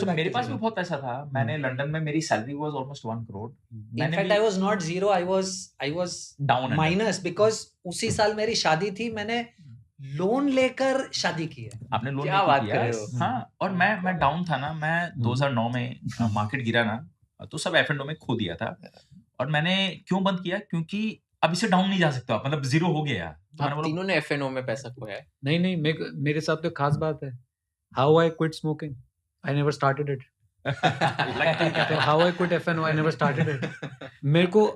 तो back मेरे to पास भी zero. बहुत पैसा था। मैंने लंदन में मेरी salary was almost 1 crore. In मैंने fact, भी I was not zero. I was down under. minus because उसी साल मेरी शादी थी. मैंने लोन लेकर शादी की है. आपने लोन क्या लेके बात किया? कर रहे हो? हाँ, और मैं डाउन था ना, मैं 2009 में मार्केट गिरा ना, तो सब एफ&ओ में खो दिया था। और मैंने क्यों बंद किया? क्योंकि अब इससे डाउन नहीं जा सकता, मतलब ज़ीरो हो गया। तो मैंने आप बोला तीनों ने एफएनओ में पैसा खोया है? नहीं मेरे साथ तो खास बात है। How I quit smoking, I never started it. तो how I quit FNO, I never started it. मेरे को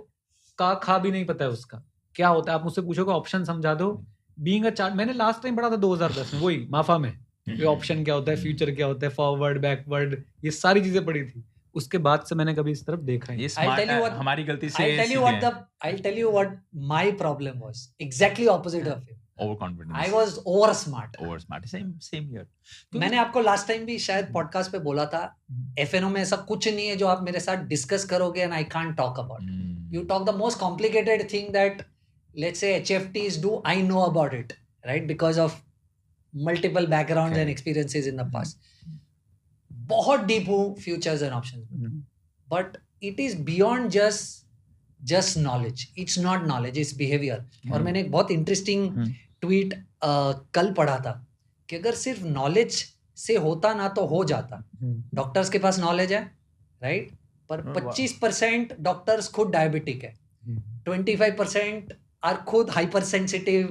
खा भी नहीं पता है उसका क्या होता है। आप मुझसे पूछोगे ऑप्शन समझा दो। बीइंग अ चार्ट, मैंने लास्ट टाइम पढ़ा था 2010 में, वही माफा में, ये ऑप्शन क्या होता है, फ्यूचर क्या होता है, फॉरवर्ड बैकवर्ड, ये सारी चीजें पढ़ी थी। उसके बाद से मैंने कभी इस तरफ देखा ही ये नहीं। स्मार्ट tell you है, what- हमारी गलती से I'll tell you सीखे what हैं। I'll tell you what my problem was. Exactly opposite of him. Over confidence, I was over smart. Over smart, same here. मैंने आपको लास्ट टाइम भी शायद पॉडकास्ट पे बोला था, एफएनओ में ऐसा कुछ नहीं है जो आप मेरे साथ डिस्कस करोगे and I can't talk about. You talk the most complicated thing that, let's say, HFTs do. I know about it, right? Because of multiple backgrounds and experiences in the past. बहुत deep हूँ futures and options. But it is beyond just knowledge. It's not knowledge, it's behavior. और मैंने एक बहुत interesting tweet कल पढ़ा था कि अगर सिर्फ knowledge से होता ना तो हो जाता. डॉक्टर्स के पास नॉलेज है, राइट? पर 25% डॉक्टर्स खुद डायबिटिक है, 25% आर खुद hyper sensitive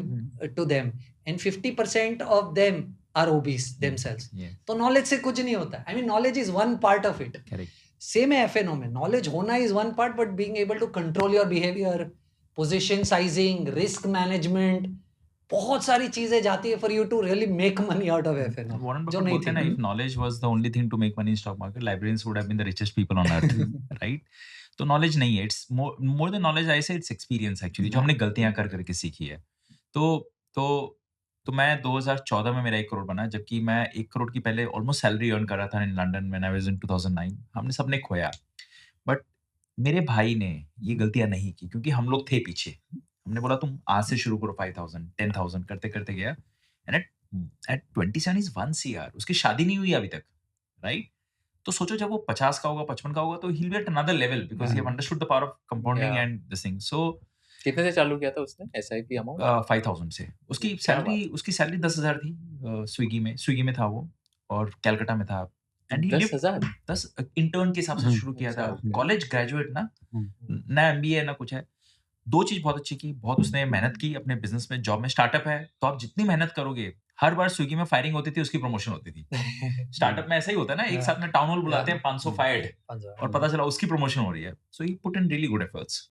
to them, and 50% of them are obese themselves. तो नॉलेज से कुछ नहीं होता. I mean knowledge is one part of it. Same है एफएनओ में. नॉलेज होना is one part, but being able to control your behaviour, position sizing, risk management, बहुत सारी चीजें जाती है for you to really make money out of FNO. Warren Buffett बोलते हैं ना, if knowledge was the only thing to make money in stock market, librarians would have been the richest people on earth, right? तो knowledge नहीं है, it's more than knowledge. I say it's experience actually, जो हमने गलतियां कर करके सीखी है. तो मैं 2014 में मेरा 1 करोड़ बना, जबकि मैं 1 करोड़ की पहले ऑलमोस्ट सैलरी अर्न कर रहा था in London when I was in 2009. हमने सबने खोया, बट मेरे भाई ने ये गलतियां नहीं की, क्योंकि हम लोग थे पीछे. हमने बोला तुम आज से शुरू करो, 5,000 10,000 करते करते गया. And at 27 is 1 CR. उसकी शादी नहीं हुई अभी तक, राइट? तो सोचो जब वो 50 का होगा, 55 का होगा, तो he'll be at another level because he have understood the power of compounding and this thing. So कितने से चालू किया था उसने एसआईपी अमाउंट? 5,000 से. उसकी सैलरी 10,000 थी. स्विगी में था वो, और कलकत्ता में था. एंड 10 इंटर्न के हिसाब से शुरू किया था. कॉलेज ग्रेजुएट ना MBA ना कुछ है. 2 चीज बहुत अच्छी की, बहुत उसने मेहनत की अपने बिजनेस में. जॉब में स्टार्टअप है तो आप जितनी मेहनत करोगे, हर बार स्विगी में फायरिंग होती थी, उसकी प्रमोशन होती थी. स्टार्टअप में ऐसा ही होता है ना, एक साथ में टाउन हॉल बुलाते हैं, 500 फायर्ड, और पता चला उसकी प्रमोशन हो रही है. So he put in really good efforts.